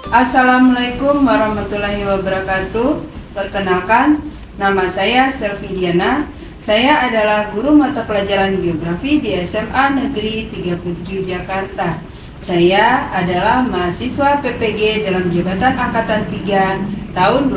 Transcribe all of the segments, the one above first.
Assalamualaikum warahmatullahi wabarakatuh. Perkenalkan, nama saya Selvi Diana. Saya adalah guru mata pelajaran geografi di SMA Negeri 37 Jakarta. Saya adalah mahasiswa PPG dalam jabatan Angkatan 3 tahun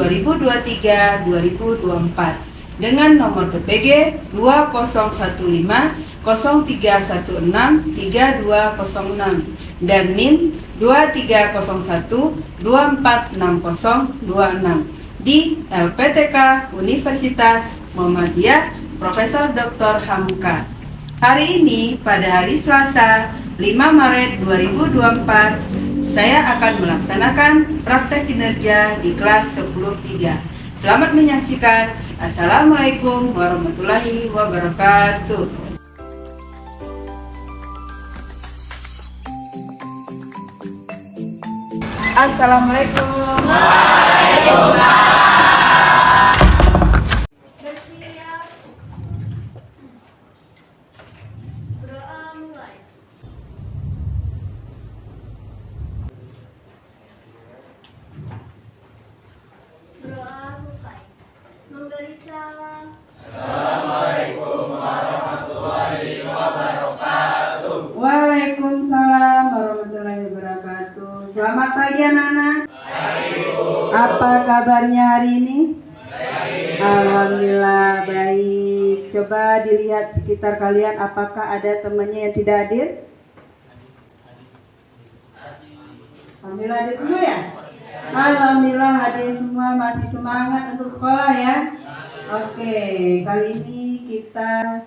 2023-2024 dengan nomor PPG 2015 0316 3206 dan NIM 2301246026 di LPTK Universitas Muhammadiyah Profesor Dr. Hamka. Hari ini pada hari Selasa 5 Maret 2024 saya akan melaksanakan praktek kinerja di kelas 10-3. Selamat menyaksikan. Assalamualaikum warahmatullahi wabarakatuh. Assalamualaikum. Waalaikumsalam. Bersiap. Berdoa mulai. Berdoa selesai. Memberi salam. Assalamualaikum warahmatullahi wabarakatuh. Waalaikumsalam warahmatullahi wabarakatuh. Selamat pagi anak-anak. Apa kabarnya hari ini? Baik. Alhamdulillah baik. Coba dilihat sekitar kalian, apakah ada temannya yang tidak hadir? Alhamdulillah hadir semua ya? Alhamdulillah hadir semua, masih semangat untuk sekolah ya? Oke, kali ini kita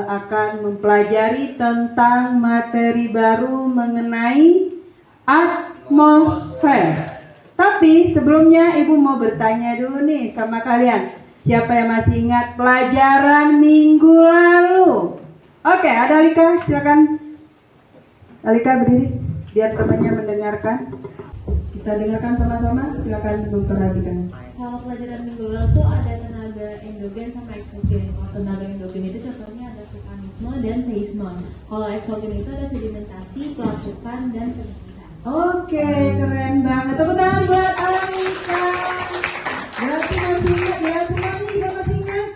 akan mempelajari tentang materi baru mengenai atmosfer. Tapi sebelumnya Ibu mau bertanya dulu nih sama kalian. Siapa yang masih ingat pelajaran minggu lalu? Oke, ada Alika, silakan. Alika berdiri biar temannya mendengarkan. Kita dengarkan sama-sama, silakan memperhatikan. Kalau pelajaran minggu lalu tuh ada tenaga endogen sama eksogen. Kalau tenaga endogen itu contohnya ada vulkanisme dan seisme. Kalau eksogen itu ada sedimentasi, pelapukan, dan penepisan. Oke, keren banget. Tepuk tangan buat Alika. Berarti masih ingat ya, semuanya juga masih ingat?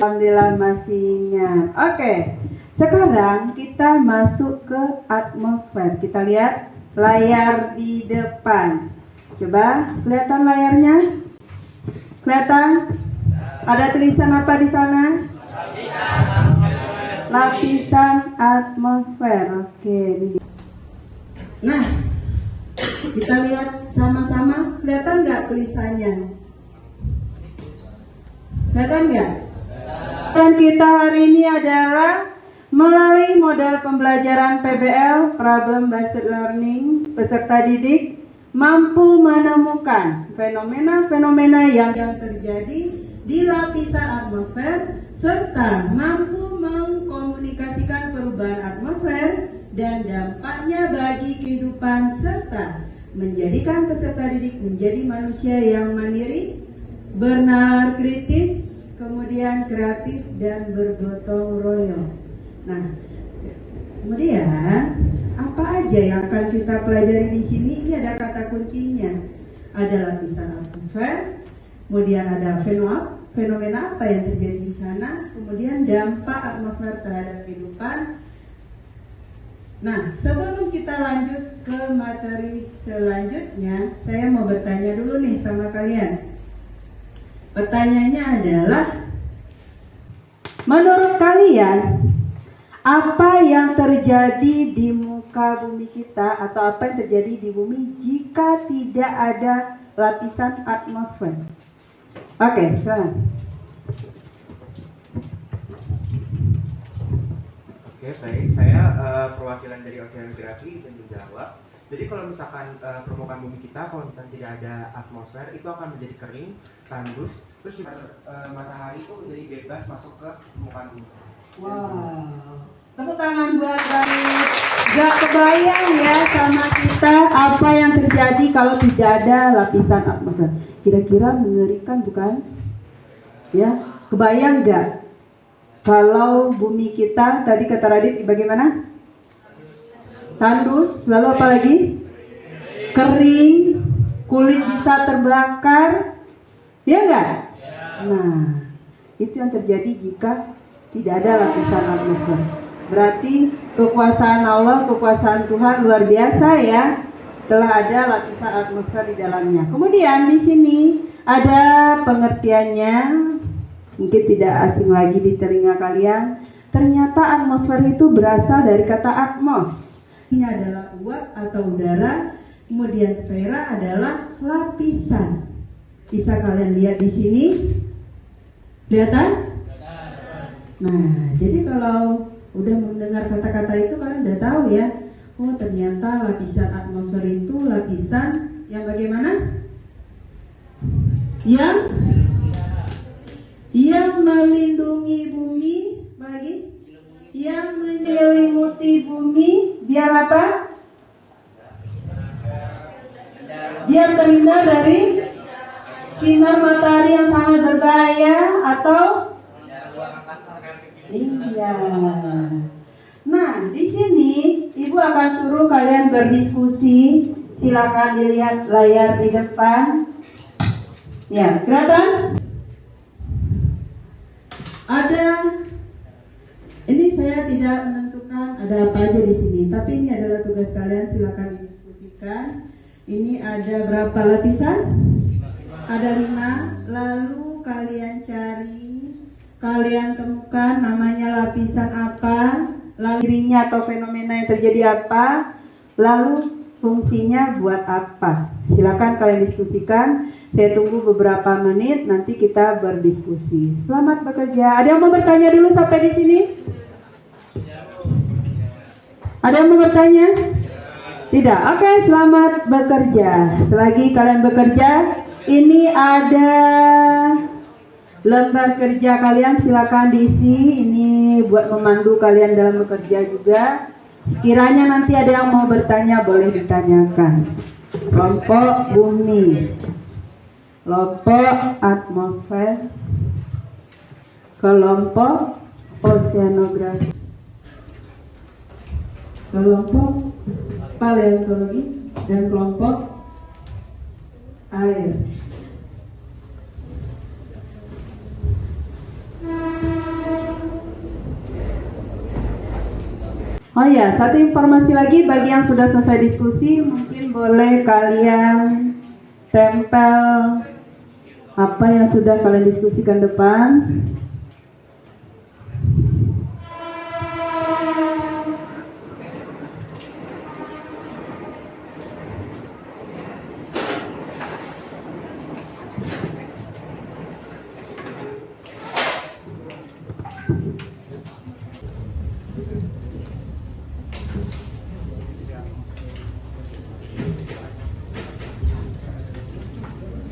Alhamdulillah masih ingat. Oke, sekarang kita masuk ke atmosfer. Kita lihat layar di depan. Coba kelihatan layarnya? Kelihatan? Ada tulisan apa di sana? Lapisan atmosfer. Oke, ini dia. Nah, kita lihat sama-sama. Kelihatan nggak tulisannya? Kelihatan nggak? Dan kita hari ini adalah melalui model pembelajaran PBL (Problem Based Learning), peserta didik mampu menemukan fenomena-fenomena yang terjadi di lapisan atmosfer serta mampu mengkomunikasikan perubahan atmosfer dan dampaknya bagi kehidupan serta menjadikan peserta didik menjadi manusia yang mandiri, bernalar kritis, kemudian kreatif dan bergotong royong. Nah, kemudian apa aja yang akan kita pelajari di sini? Ini ada kata kuncinya. Ada lapisan atmosfer, kemudian ada fenomena apa yang terjadi di sana, kemudian dampak atmosfer terhadap kehidupan. Nah, sebelum kita lanjut ke materi selanjutnya, saya mau bertanya dulu nih sama kalian. Pertanyaannya adalah, menurut kalian, apa yang terjadi di muka bumi kita atau apa yang terjadi di bumi jika tidak ada lapisan atmosfer? Oke, silakan. Oke, baik. Saya perwakilan dari Oceanografi izin menjawab. Jadi kalau misalkan permukaan bumi kita, kalau misalkan tidak ada atmosfer, itu akan menjadi kering, tandus, terus juga matahari itu menjadi bebas masuk ke permukaan bumi. Wow, tepuk tangan buat Ranit. Gak kebayang ya sama kita apa yang terjadi kalau tidak ada lapisan atmosfer. Kira-kira mengerikan bukan? Ya, kebayang gak? Kalau bumi kita tadi kata Radit bagaimana? Tandus, lalu apa lagi? kering, kulit bisa terbakar, ya enggak? Nah, itu yang terjadi jika tidak ada lapisan atmosfer. Berarti kekuasaan Allah, kekuasaan Tuhan luar biasa ya. Telah ada lapisan atmosfer di dalamnya. Kemudian di sini ada pengertiannya, mungkin tidak asing lagi di telinga kalian. Ternyata atmosfer itu berasal dari kata atmos. Ini adalah uap atau udara, kemudian sfera adalah lapisan. Bisa kalian lihat di sini? Kelihatan? Nah, jadi kalau udah mendengar kata-kata itu kalian udah tahu ya. Oh, ternyata lapisan atmosfer itu lapisan yang bagaimana? Yang melindungi bumi, apa lagi? Yang menyelimuti bumi, biar apa? Biar terhindar dari sinar matahari yang sangat berbahaya atau iya. Nah, di sini Ibu akan suruh kalian berdiskusi. Silakan dilihat layar di depan. Ya, kelihatan? Ada. Ini saya tidak menentukan ada apa aja di sini, tapi ini adalah tugas kalian. Silakan didiskusikan. Ini ada berapa lapisan? Ada 5. Lalu kalian cari, kalian temukan namanya lapisan apa, lalu dirinya atau fenomena yang terjadi apa, lalu fungsinya buat apa. Silakan kalian diskusikan. Saya tunggu beberapa menit, nanti kita berdiskusi. Selamat bekerja. Ada yang mau bertanya dulu sampai di sini? Ada yang mau bertanya? Tidak. Oke, selamat bekerja. Selagi kalian bekerja, ini ada lembar kerja kalian, silakan diisi. Ini buat memandu kalian dalam bekerja juga. Sekiranya nanti ada yang mau bertanya, boleh ditanyakan. Kelompok bumi, kelompok atmosfer, kelompok oseanografi, kelompok paleontologi, dan kelompok air. Oh ya, satu informasi lagi bagi yang sudah selesai diskusi, mungkin boleh kalian tempel apa yang sudah kalian diskusikan depan.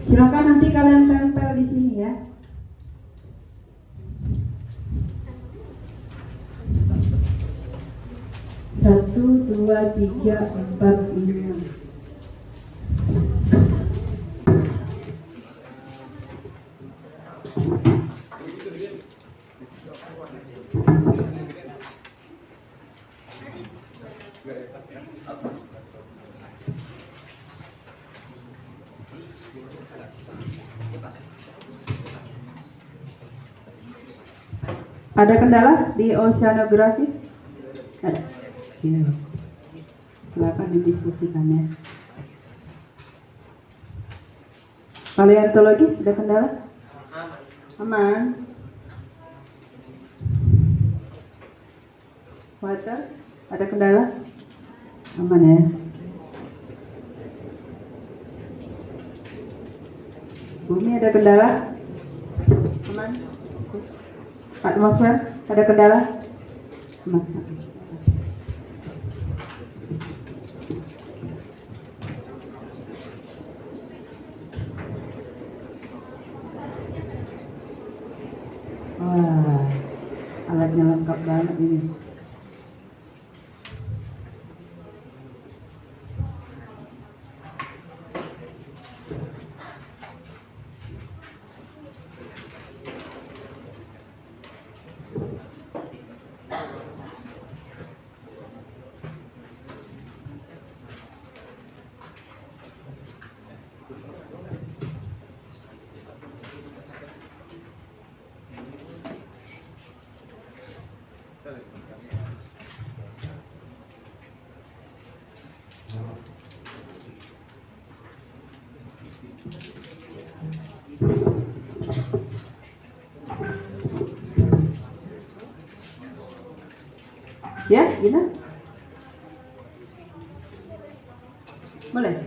Silakan nanti kalian tempel di sini ya. Satu, dua, tiga, empat, lima. Ada kendala di oceanografi? Ada. Oke. Silakan didiskusikan ya. Paleontologi ada kendala? Aman. Water ada kendala? Aman ya. Bumi ada kendala? Aman. Atmosfer ada kendala? Aman. Wah, alatnya lengkap banget ini. Ya, Gina? Boleh?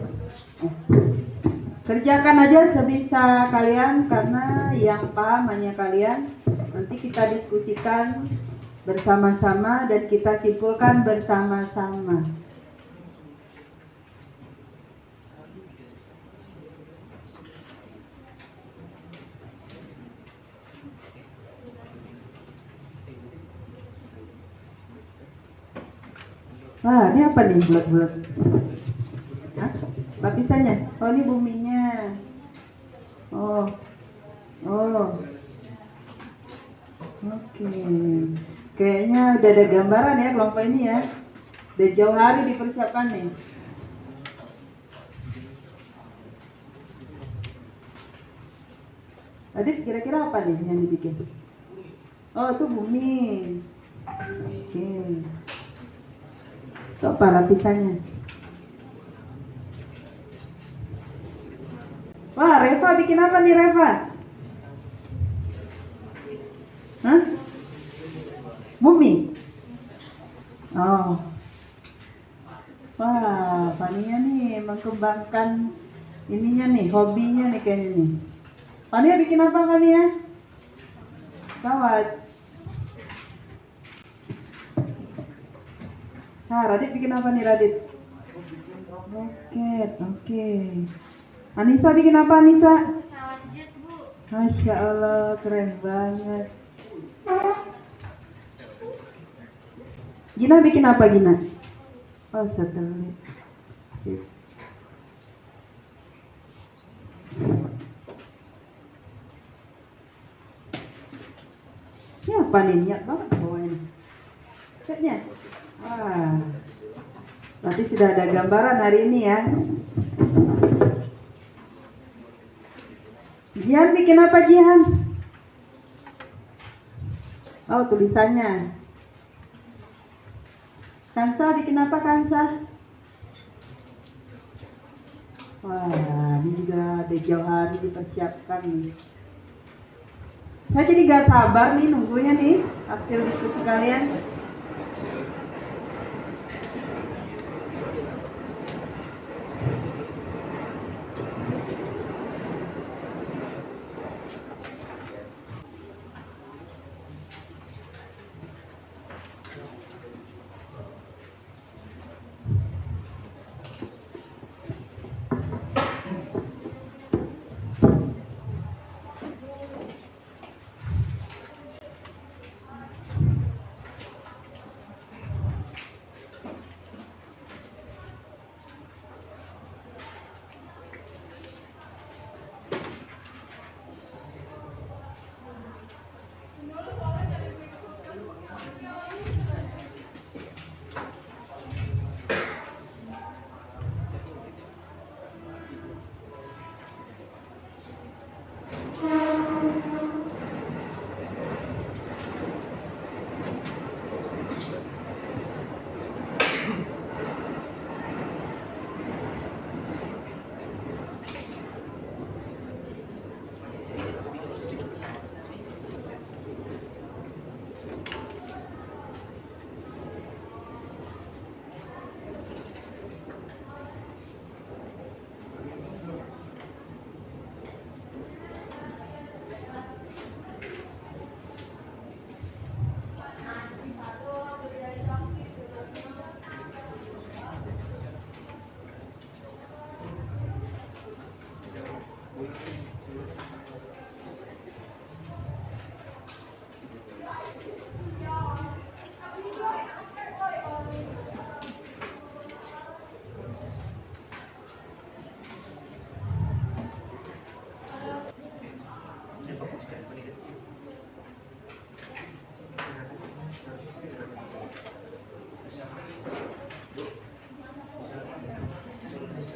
Kerjakan aja sebisa kalian karena yang paham hanya kalian. Nanti kita diskusikan bersama-sama dan kita simpulkan bersama-sama. Wah, ini apa nih bulat-bulat? Hah? Lapisannya? Oh, ini buminya. Oh. Oke. Kayaknya udah ada gambaran ya kelompok ini ya. Udah jauh hari dipersiapkan nih. Adit, kira-kira apa nih yang dibikin? Oh, itu bumi. Oke. Itu apa lapisannya? Wah, Reva bikin apa nih Reva? Hah? Bumi? Oh. Wah, Fania nih mengembangkan ininya nih, hobinya nih kayaknya nih. Fania bikin apa Fania? Pesawat. Nah, Radit bikin apa nih Radit? Roket, oke. Anissa bikin apa Anissa? Pesawat jet, Bu. Masya Allah, keren banget. Gina bikin apa Gina? Oh, satelit. Sip. Ini apa nih? Niat banget bawanya. Ceknya. Wah, berarti sudah ada gambaran hari ini ya. Jihan bikin apa Jihan? Oh, tulisannya. Kansa bikin apa Kansa? Wah, ini juga ada jauh hari dipersiapkan nih. Saya jadi gak sabar nih nunggunya nih hasil diskusi kalian.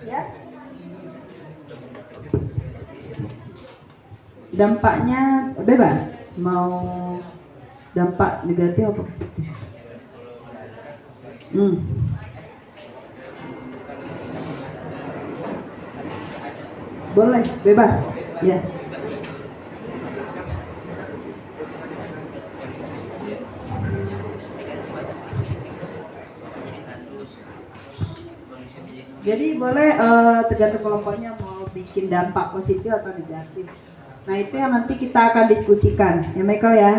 Ya. Dampaknya bebas, mau dampak negatif apa positif. Boleh, bebas. Ya. Jadi boleh tergantung kelompoknya mau bikin dampak positif atau negatif. Nah itu yang nanti kita akan diskusikan, ya Michael ya.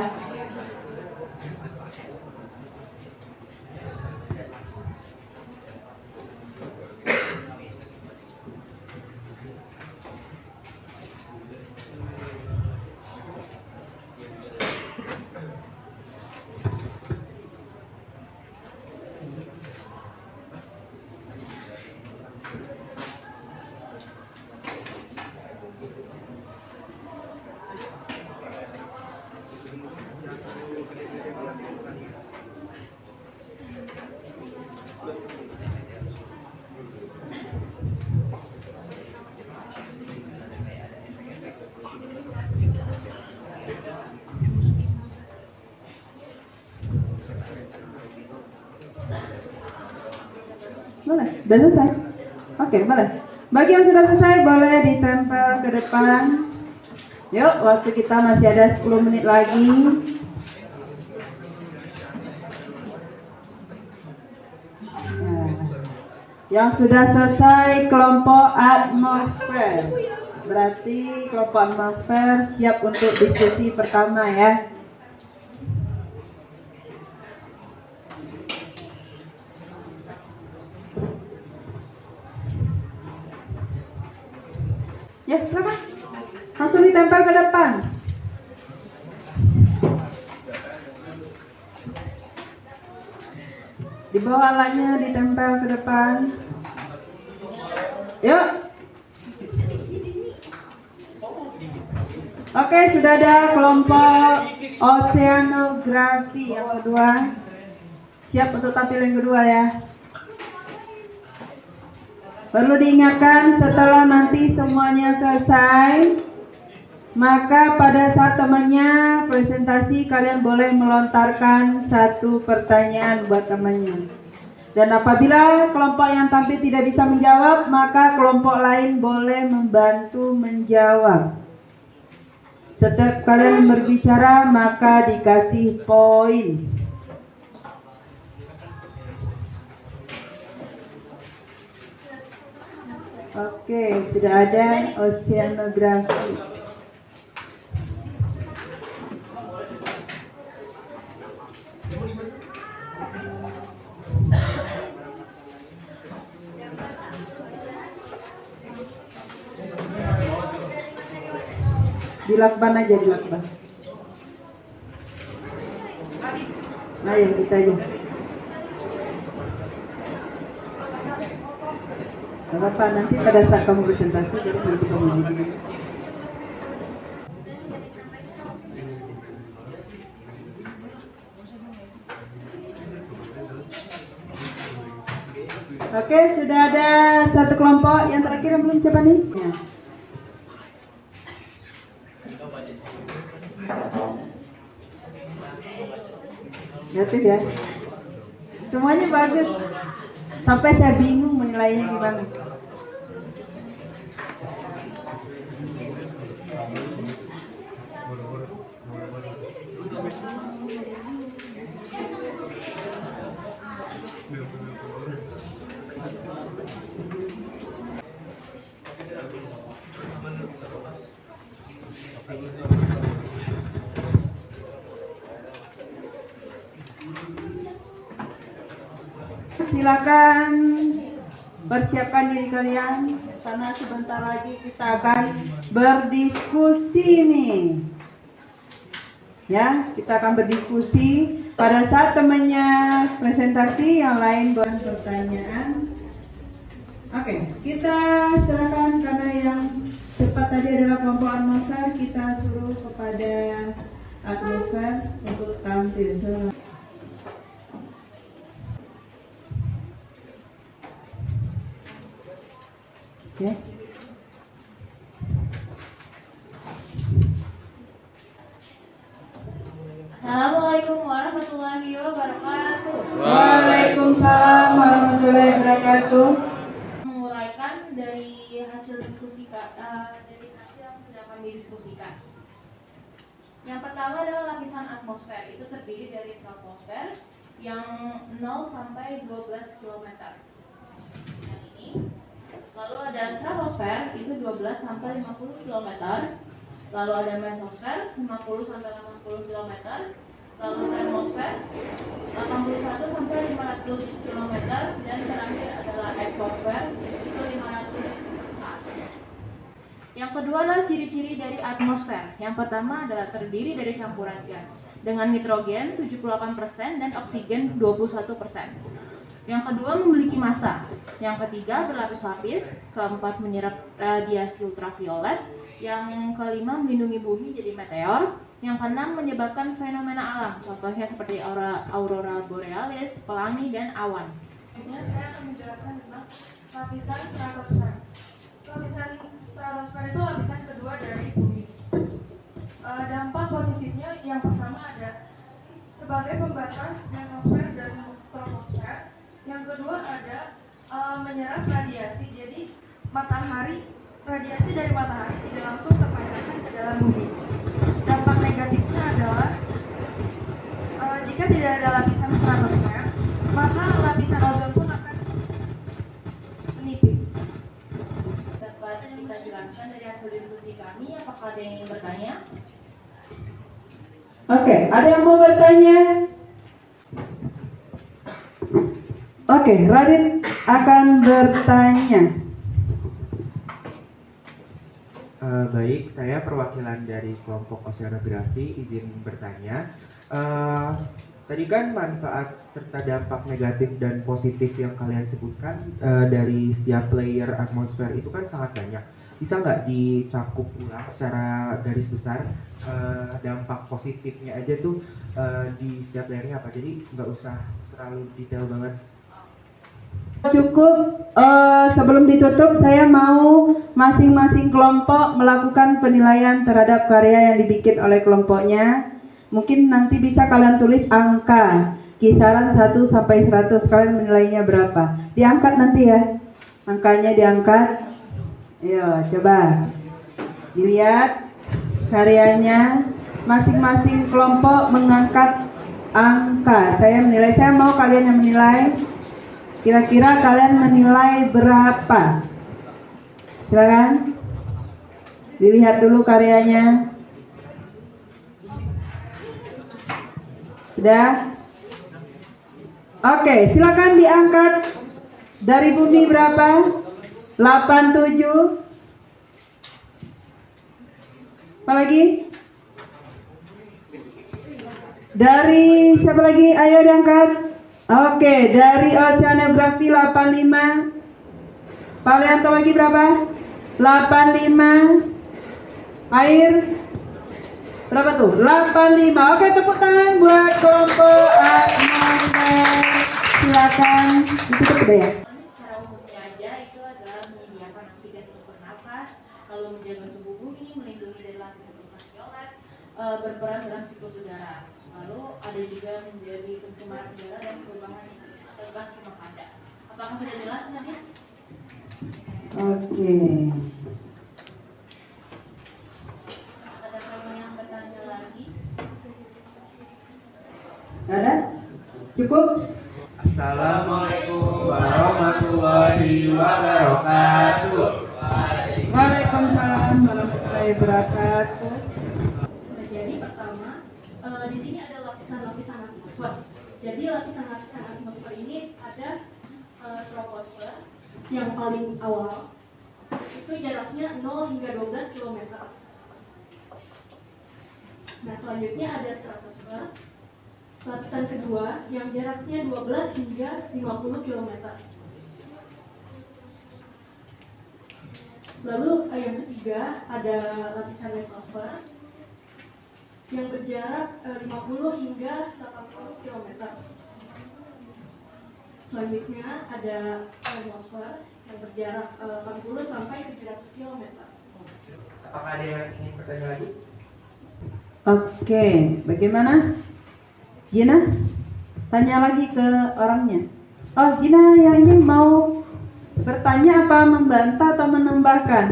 Boleh, sudah selesai? Oke, boleh. Bagi yang sudah selesai boleh ditempel ke depan. Yuk, waktu kita masih ada 10 menit lagi. Nah, yang sudah selesai kelompok atmosfer. Berarti kelompok atmosfer siap untuk diskusi pertama ya. Ya, silakan. Langsung ditempel ke depan. Di bawah alatnya ditempel ke depan. Yuk. Oke, sudah ada kelompok oceanografi yang kedua. Siap untuk tampil yang kedua ya. Perlu diingatkan setelah nanti semuanya selesai, maka pada saat temannya presentasi kalian boleh melontarkan satu pertanyaan buat temannya. Dan apabila kelompok yang tampil tidak bisa menjawab, maka kelompok lain boleh membantu menjawab. Setiap kalian berbicara maka dikasih poin. Oke, sudah ada oceanografi. Dilakban aja, dilakban. Nah, yang kita aja. Gak apa-apa, nanti pada saat kamu presentasi baru nanti kamu bikin. Oke, sudah ada satu kelompok. Yang terakhir yang belum siapa nih? Ya. Lihat ya. Semuanya bagus. Sampai saya bingung menilainya gimana. Silakan persiapkan diri kalian karena sebentar lagi kita akan berdiskusi nih. Ya, kita akan berdiskusi. Pada saat temannya presentasi, yang lain buat pertanyaan. Oke, kita silakan karena yang cepat tadi adalah kelompok atmosfer, kita suruh kepada atmosfer untuk tampil. Oke. Assalamualaikum warahmatullahi wabarakatuh. Waalaikumsalam warahmatullahi wabarakatuh. Menguraikan dari dari hasil diskusi dari hasil yang sudah kami diskusikan. Yang pertama adalah lapisan atmosfer, itu terdiri dari troposfer yang 0 sampai 12 km. Yang ini. Lalu ada stratosfer, itu 12 sampai 50 km. Lalu ada mesosfer, 50 sampai 80 km. Lalu termosfer, 81 sampai 500 km. Dan terakhir adalah exosfer, itu 500 ke atas. Yang kedua adalah ciri-ciri dari atmosfer. Yang pertama adalah terdiri dari campuran gas dengan nitrogen 78% dan oksigen 21%. Yang kedua memiliki massa. Yang ketiga berlapis-lapis. Keempat menyerap radiasi ultraviolet. Yang kelima melindungi bumi jadi meteor. Yang keenam menyebabkan fenomena alam. Contohnya seperti aurora borealis, pelangi, dan awan. Selanjutnya saya akan menjelaskan tentang lapisan stratosfer. Lapisan stratosfer itu lapisan kedua dari bumi. Dampak positifnya yang pertama ada sebagai pembatas mesosfer dan troposfer. Yang kedua ada menyerap radiasi. Jadi radiasi dari matahari tidak langsung terpancarkan ke dalam bumi. Dampak negatifnya adalah jika tidak ada lapisan stratosfer, maka lapisan ozon pun akan menipis. Dapat kita jelaskan dari hasil diskusi kami. Apakah ada yang ingin bertanya? Oke, ada yang mau bertanya? Oke, Radit akan bertanya. Baik, saya perwakilan dari kelompok oceanografi izin bertanya. Tadi kan manfaat serta dampak negatif dan positif yang kalian sebutkan dari setiap layer atmosfer itu kan sangat banyak. Bisa nggak dicakup ulang secara garis besar dampak positifnya aja tuh di setiap layernya apa? Jadi nggak usah terlalu detail banget. Cukup, sebelum ditutup saya mau masing-masing kelompok melakukan penilaian terhadap karya yang dibikin oleh kelompoknya. Mungkin nanti bisa kalian tulis angka, kisaran 1 sampai 100, kalian menilainya berapa. Diangkat nanti ya, angkanya diangkat. Ayo coba dilihat karyanya, masing-masing kelompok mengangkat angka. Saya menilai, saya mau kalian yang menilai. Kira-kira kalian menilai berapa? Silakan. Dilihat dulu karyanya. Sudah? Oke, silakan diangkat. Dari bumi berapa? 87. Apa lagi? Dari siapa lagi? Ayo diangkat. Oke, dari oceanografi 85. Paleanto lagi berapa? 85. Air berapa tuh? 85. Oke, tepuk tangan buat kelompok atmosfer. Silakan ditutup udah ya. Secara umumnya aja itu adalah menyediakan oksigen untuk bernafas, lalu menjaga suhu bumi, melindungi dari lapisan ultraviolet, berperan dalam siklus udara. Lalu ada juga menjadi pencemaran udara dan perubahan gas rumah kaca. Apakah sudah jelas Nadia? Oke. Ada yang bertanya lagi? Ada? Cukup? Assalamualaikum warahmatullahi wabarakatuh. Waalaikumsalam warahmatullahi wabarakatuh. Jadi pertama, di sini ada lapisan-lapisan atmosfer. Jadi lapisan-lapisan atmosfer ini ada troposfer yang paling awal. Itu jaraknya 0 hingga 12 km. Nah, selanjutnya ada stratosfer. Lapisan kedua yang jaraknya 12 hingga 50 km. Lalu yang ketiga ada lapisan mesosfer yang berjarak 50 hingga 80 km. Selanjutnya ada termosfer yang berjarak 40 sampai 700 km. Apakah ada yang ingin bertanya lagi? Oke, bagaimana? Gina, tanya lagi ke orangnya. Oh, Gina yang ini mau Bertanya apa membantah atau menambahkan?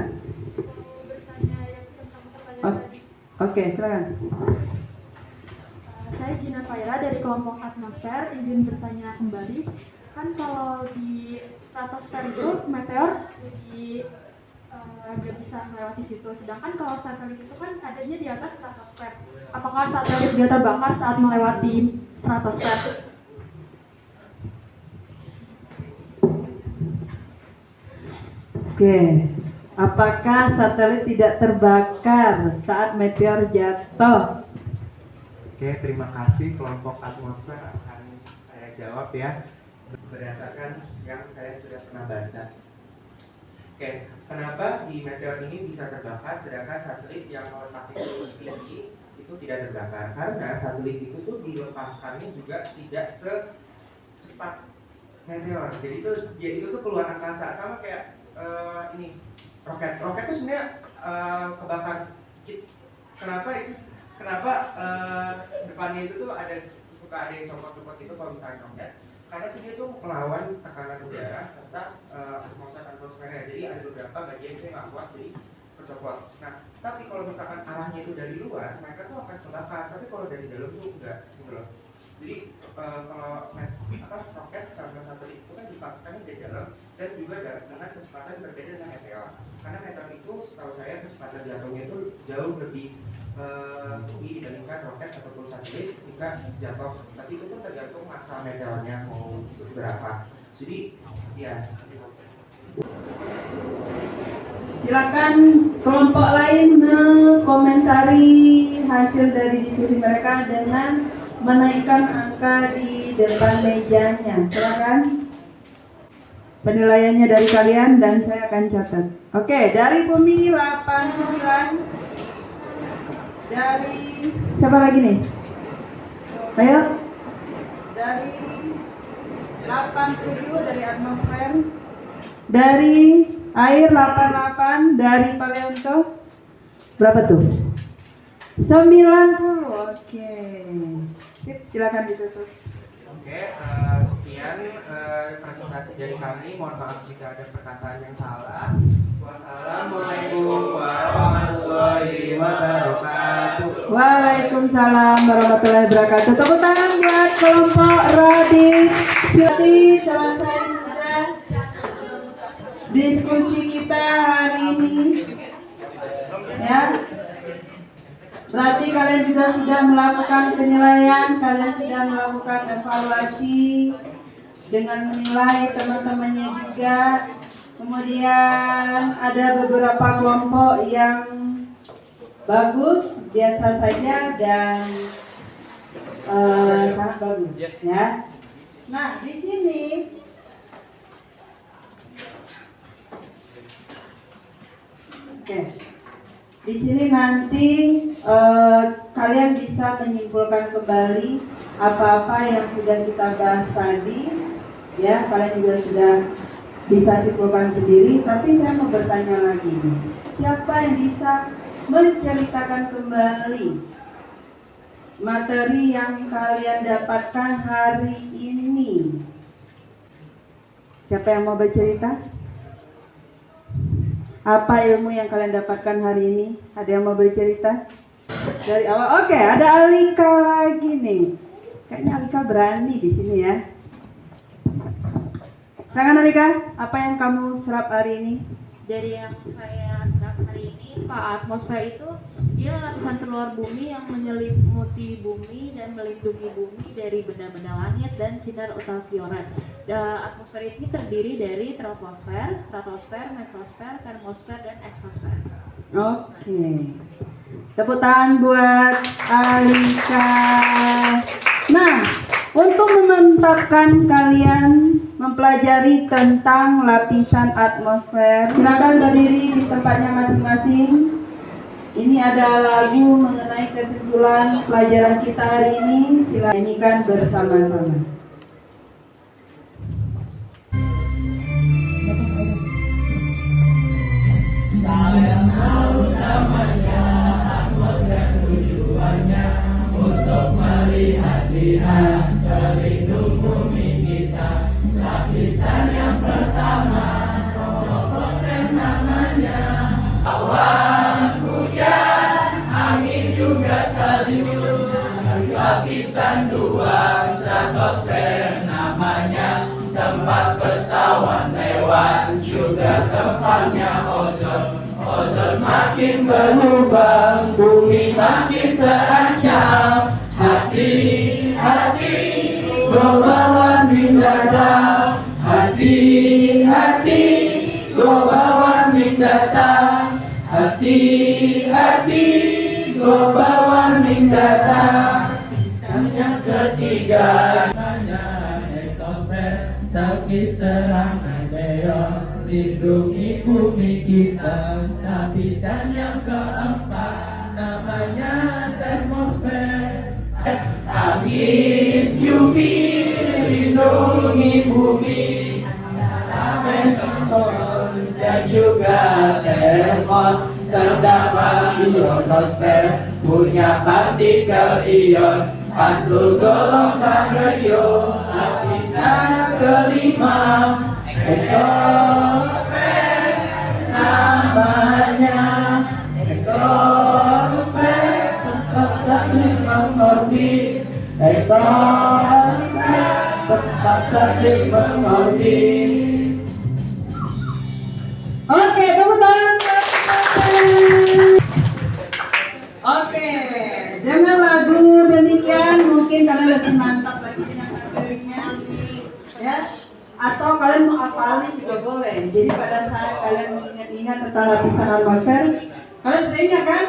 Bertanya yang pertanyaan Oh. tadi. Oke, silakan. Saya Gina Faira dari kelompok atmosfer, izin bertanya kembali. Kan kalau di stratosfer itu meteor jadi nggak bisa melewati situ. Sedangkan kalau satelit itu kan adanya di atas stratosfer. Apakah satelit dia terbakar saat melewati stratosfer? Oke. Apakah satelit tidak terbakar saat meteor jatuh? Oke, terima kasih kelompok atmosfer, akan saya jawab ya berdasarkan yang saya sudah pernah baca. Oke, kenapa di meteor ini bisa terbakar sedangkan satelit yang meletakkan suhu tinggi itu tidak terbakar? Karena satelit itu tuh dilepaskannya juga tidak secepat meteor. Jadi itu tuh keluar angkasa sama kayak ini roket itu sebenarnya kebakar. Kenapa depannya itu tuh suka ada yang copot-copot itu kalau misalnya roket? Karena dia tuh melawan tekanan udara serta atmosfernya. Jadi ada beberapa bagian itu yang nggak kuat jadi kecopot. Nah, tapi kalau misalkan arahnya itu dari luar, mereka tuh akan kebakar. Tapi kalau dari dalam tuh enggak, gitu loh. Jadi kalau roket sama satelit itu kan dipaksakan dari dalam dan juga dengan kecepatan berbeda dengan meteor. Karena meteor itu setahu saya kecepatan jatuhnya itu jauh lebih tinggi dibandingkan roket ataupun satelit ketika jatuh. Tapi itu pun tergantung massa meteornya mau berapa. Jadi ya. Silakan kelompok lain mengomentari hasil dari diskusi mereka dengan menaikkan angka di depan mejanya. Silakan. Penilaiannya dari kalian dan saya akan catat. Oke, dari Bumi 89. Dari siapa lagi nih? Ayo. Dari 87 dari atmosfer. Dari air 88, dari paleonto. Berapa tuh? 90. Oke. Sip, silakan ditutup. Oke, sekian presentasi dari kami. Mohon maaf jika ada perkataan yang salah. Wassalamualaikum warahmatullahi wabarakatuh. Waalaikumsalam warahmatullahi wabarakatuh. Tepuk tangan buat kelompok Radit. Silati selesai sudah diskusi kita hari ini. Ya. Berarti kalian juga sudah melakukan penilaian, kalian sudah melakukan evaluasi dengan menilai teman-temannya juga. Kemudian ada beberapa kelompok yang bagus, biasa saja dan sangat bagus, ya. Nah, di sini oke. Di sini nanti kalian bisa menyimpulkan kembali apa-apa yang sudah kita bahas tadi, ya. Kalian juga sudah bisa simpulkan sendiri. Tapi saya mau bertanya lagi nih, siapa yang bisa menceritakan kembali materi yang kalian dapatkan hari ini? Siapa yang mau bercerita? Apa ilmu yang kalian dapatkan hari ini? Ada yang mau bercerita? Dari awal. Oke, ada Alika lagi nih. Kayaknya Alika berani di sini ya. Silakan Alika, apa yang kamu serap hari ini? Dari yang saya serap hari ini, Pak, atmosfer itu dia lapisan terluar bumi yang menyelimuti bumi dan melindungi bumi dari benda-benda langit dan sinar ultraviolet. Atmosfer ini terdiri dari troposfer, stratosfer, mesosfer, termosfer, dan eksosfer. Oke. Tepuk tangan buat Alika. Nah, untuk memantapkan kalian mempelajari tentang lapisan atmosfer, silakan berdiri di tempatnya masing-masing. Ini ada lagu mengenai kesimpulan pelajaran kita hari ini. Silakan nyanyikan bersama-sama. Saya tahu namanya atmosfer, tujuannya untuk melihat-lihat pelindung bumi kita. Lapisan yang pertama hilangnya ozon makin berlubang, bumi makin terancam. Hati-hati, global warming datang. Hati-hati, global warming datang. Hati-hati, global warming datang. Yang ketiga, ekosfer tapi serangan meteor lindungi bumi kita. Lapisan yang keempat namanya atmosfer. Habis UV lindungi bumi, ozon dan juga termos. Terdapat ionosfer punya partikel ion, pantul gelombang radio. Lapisan kelima eksosfer namanya eksosfer. Saling mengorbit eksosfer, tetap saling mengorbit. Oke, tepuk tangan. Oke, dengan lagu demikian mungkin kalian lebih mantap lagi dengan materinya, ya. Atau kalian menghafalin juga boleh. Jadi pada saat kalian mengingat-ingat tentang lapisan atmosfer, kalian sudah ingat kan?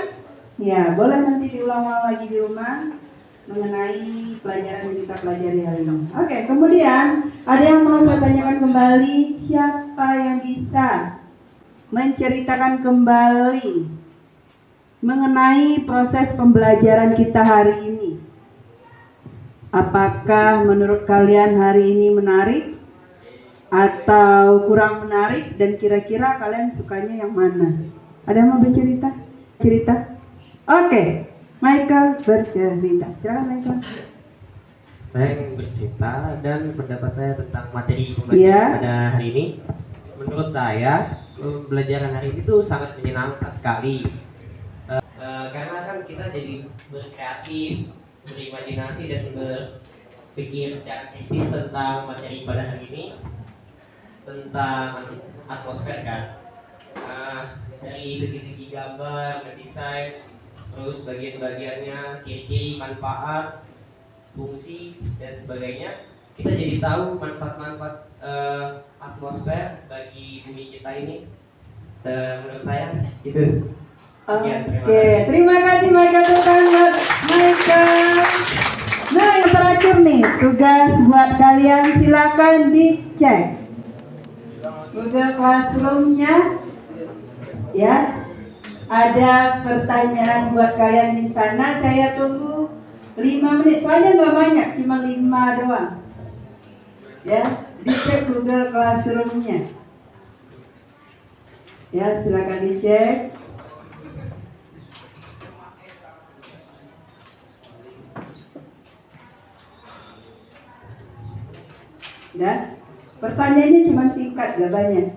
Ya, boleh nanti diulang lagi di rumah mengenai pelajaran yang kita pelajari hari ini. Oke, kemudian ada yang mau saya tanyakan kembali, siapa yang bisa menceritakan kembali mengenai proses pembelajaran kita hari ini? Apakah menurut kalian hari ini menarik atau kurang menarik, dan kira-kira kalian sukanya yang mana? Ada yang mau bercerita? Cerita? Oke, Michael bercerita. Silakan Michael. Saya ingin bercerita dan pendapat saya tentang materi pembelajaran pada hari ini. Menurut saya pembelajaran hari ini tuh sangat menyenangkan sekali. Karena kan kita jadi berkreatif, berimajinasi dan berpikir secara kritis tentang materi pada hari ini, tentang atmosfer kan. Dari segi-segi gambar, mendesain, terus bagian-bagiannya, ciri-ciri, manfaat, fungsi dan sebagainya, kita jadi tahu manfaat-manfaat atmosfer bagi bumi kita ini. Menurut saya itu. Oke, terima kasih Michael. Nah, yang terakhir nih, tugas buat kalian, silakan dicek Google Classroom-nya, ya. Ada pertanyaan buat kalian di sana. Saya tunggu 5 menit. Soalnya nggak banyak, cuma 5 doang. Ya, dicek Google Classroom-nya. Ya, silakan dicek. Dan pertanyaannya cuma singkat, gak banyak.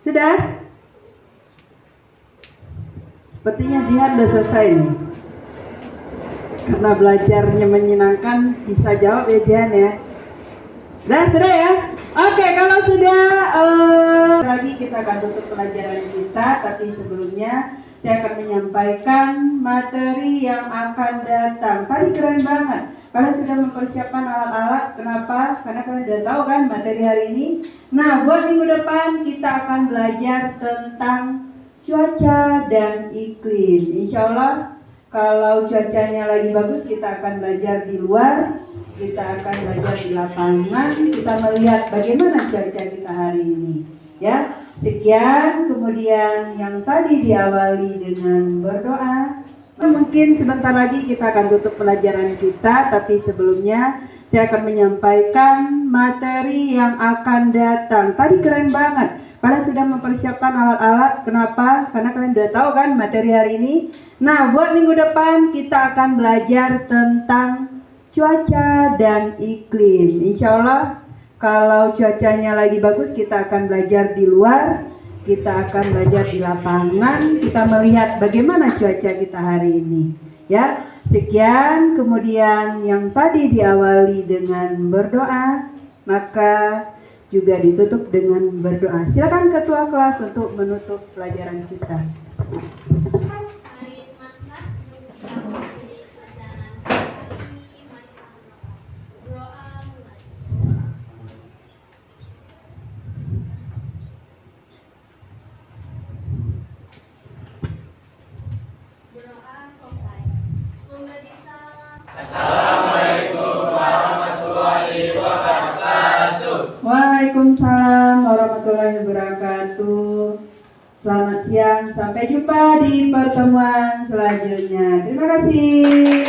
Sudah? Sepertinya Jihan udah selesai nih. Karena belajarnya menyenangkan, bisa jawab ya Jihan ya. Sudah ya? Oke, kalau sudah lagi kita akan tutup pelajaran kita. Tapi sebelumnya saya akan menyampaikan materi yang akan datang. Tadi keren banget. Kalian sudah mempersiapkan alat-alat. Kenapa? Karena kalian sudah tahu kan materi hari ini. Nah, buat minggu depan kita akan belajar tentang cuaca dan iklim. Insya Allah kalau cuacanya lagi bagus, kita akan belajar di luar, kita akan belajar di lapangan, kita melihat bagaimana cuaca kita hari ini. Ya, sekian. Kemudian yang tadi diawali dengan berdoa. Mungkin sebentar lagi kita akan tutup pelajaran kita, tapi sebelumnya saya akan menyampaikan materi yang akan datang. Tadi keren banget. Kalian sudah mempersiapkan alat-alat. Kenapa? Karena kalian sudah tahu kan materi hari ini. Nah, buat minggu depan kita akan belajar tentang cuaca dan iklim. Insya Allah Kalau cuacanya lagi bagus, kita akan belajar di luar, kita akan belajar di lapangan, kita melihat bagaimana cuaca kita hari ini. Ya, sekian. Kemudian yang tadi diawali dengan berdoa, maka juga ditutup dengan berdoa. Silakan ketua kelas untuk menutup pelajaran kita. Waalaikumsalam warahmatullahi wabarakatuh. Selamat siang, sampai jumpa di pertemuan selanjutnya. Terima kasih.